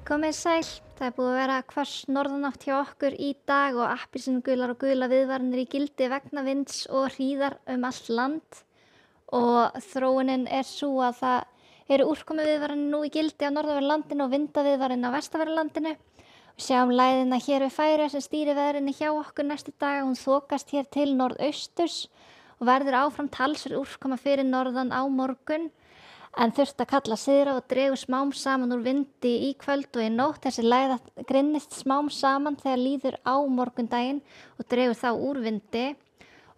Komið sæl, það búið að vera hvöss norðanátt hjá okkur í dag og appelsínugular og gula viðvaranir í gildi vegna vinds og hríðar allt land og þróunin sú að það eru úrkomuviðvaranir nú í gildi á norðanverðu landinu og vindaviðvaranir á vestanverðu landinu. Við sjáum læðina hér við Færeyjar sem stýrir veðrinu hjá okkur næstu daga, hún þokast hér til norðausturs og verður áfram talsverð úrkoma fyrir norðan á morgun. En þurft að kalla syðra og dregur smám saman úr vindi í kvöld og í nótt. Þessi læða grinnist smám saman þegar líður á morgundaginn og dregur þá úr vindi.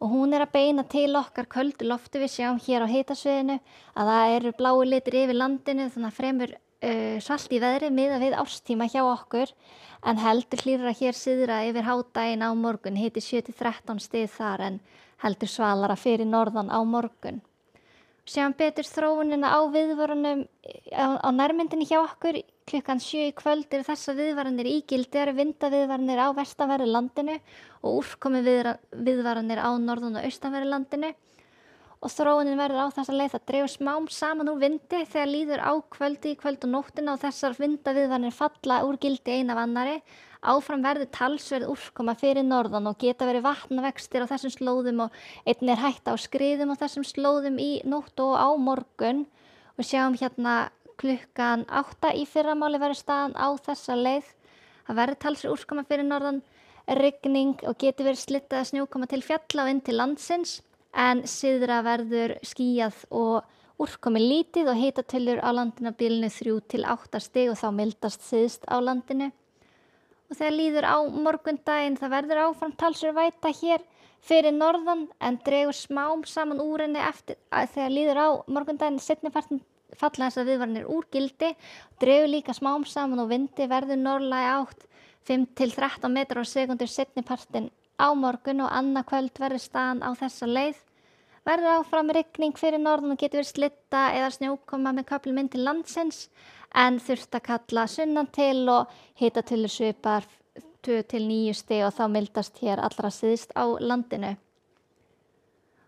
Og hún að beina til okkar köldu lofti. Við sjáum hér á hitasvæðinu að það eru bláu litir yfir landinu, þannig að fremur svalt í veðri miðað við árstíma hjá okkur. En heldur hlýrra hér syðra yfir hádaginn á morgun, hiti 7-13 stig þar en heldur svalara fyrir norðan á morgun. Sjáum betur þróunina á viðvaranum á nærmyndinni hjá okkur. Klukkan 7 í kvöld eru þessar viðvaranir í gildi, eru vindaviðvaranir á vestanverðu landinu og úrkomuviðvaranir á norðan og austanverðu landinu. Og þróunin verður á þessa leið, það dregur smám saman úr vindi þegar líður á kvöldi í kvöld og nóttina og þessar vindaviðvaranir falla úr gildi ein af annari. Áfram verður talsverð úrkoma fyrir norðan og geta verið vatnavextir á þessum slóðum og einnig hætta á skriðum á þessum slóðum í nótt og á morgun. Og sjáum hérna klukkan 8 í fyrramáli verður staðan á þessa leið. Það verður talsverð úrkoma fyrir norðan, rigning og geti verið slittað snjókoma til fjalla og inn til landsins. En syðra verður skýjað og úrkomi lítið og hitatölur á landinu á bilinu 3-8 stig og þá mildast syðst á landinu. Og þegar líður á morgundaginn það verður áfram talsverð væta hér fyrir norðan en dregur smám saman úr henni eftir þegar líður á morgundaginn seinnipartinn falla þessar viðvaranir úr gildi. Dregur líka smám saman og vindi verður norðlæg átt 5-13 metrar á sekúndur seinnipartinn á morgun og annað kvöld verður staðan á þessa leið. Verður áfram rigning fyrir norðan og getur verið slitta eða snjókoma með köflum inn til landsins en þurft að kalla sunnan til og hitatölur svipar 2-9 stig og þá mildast hér allra syðst á landinu.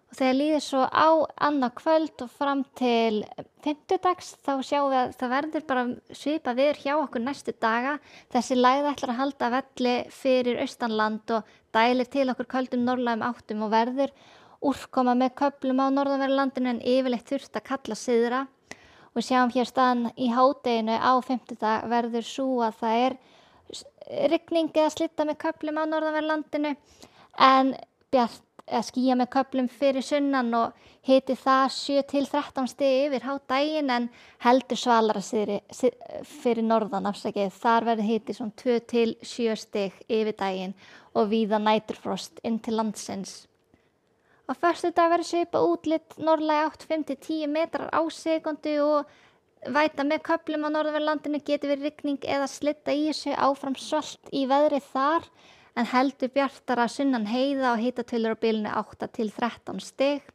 Og þegar líður svo á annað kvöld og fram til fimmtudags þá sjáum við að það verður bara svipa veður hjá okkur næstu daga. Þessi lægð ætlar að halda velli fyrir austanland og dælir til okkur köldum norðlægum áttum og verður úrkoma með köflum á norðanverðu landinu en yfirleitt þurft að kalla syðra. Og sjáum hér staðan í hádeginu á fimmtudag verður svo að það rigning eða slitta með köflum á norðanverðu landinu en bjart skýja með köflum fyrir sunnan og hiti það 7-13 stig yfir hádaginn en heldur svalara fyrir norðan afsakið. Þar verður hiti svona 2-7 stig yfir daginn og víða næturfrost inn til landsins. Á föstudag verður svipað útlit norðlæg átt 5-10 metrar á sekúndu og væta með köflum á norðanverðu landinu getur verið rigning eða slitta í þessu áfram svalt í veðri þar en heldur bjartara sunnan heiða og hitatölur á bilinu 8-13 stig.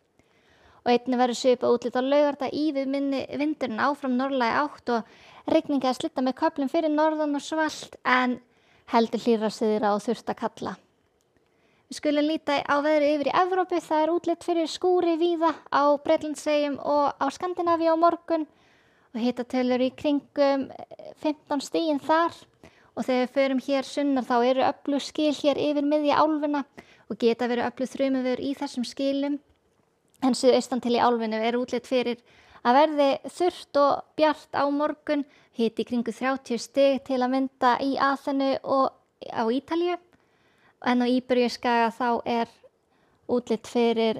Og einnig verður svipað útlit á laugardag ívið minni vindurinn áfram norðlæg átt og rigning eða slitta með köflum fyrir norðan og svalt en heldur hlýrra syðra og þurft að kalla. Við skulum líta á veðri yfir í Evrópu, það útlit fyrir skúri víða á Bretlandseyjum og á Skandinavíu á morgun og hitatölur í kringum 15 stigin þar og þegar við förum hér sunnar þá eru öflug skil hér yfir miðja álfuna og geta verið öflug þrumuveður í þessum skilum en suðaustan til í álfinu útlit fyrir að verði þurrt og bjart á morgun, hiti í kringum 30 stig til að mynda í Aþenu og á Ítalíu. En á Íberíuskaga þá útlit fyrir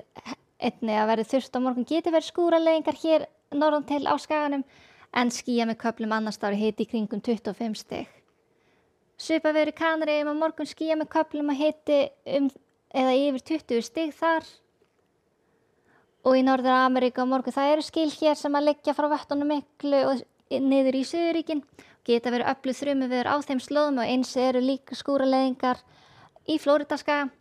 einnig að verði þurrt á morgun getur verið skúraleiðingar hér norðan til á skaganum en skýja með köflum annars staðar hiti í kringum 25 stig. Svipað veður í Kanaríeyjum á morgun skýja með köflum að hiti eða yfir 20 stig þar. Og í Norður-Ameríku á morgun það eru skil hér sem að liggja frá vöttunum miklu og niður í Suðurríkin. Geta verið öflug þrumuveður á þeim slóðum og eins eru líka skúraleiðingar í Flórídaskaga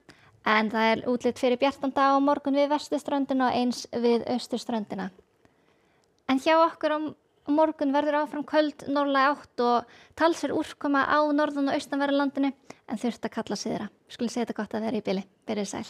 en það útlit fyrir bjartan dag á morgun við vesturströndina og eins við austurströndina. En hjá okkur á morgun verður áfram köld norðlæg átt og talsverð úrkoma á norðan og austanverðu landinu en þurft að kalla syðra. Við skulum segja þetta gott að vera í bili. Verið sæl.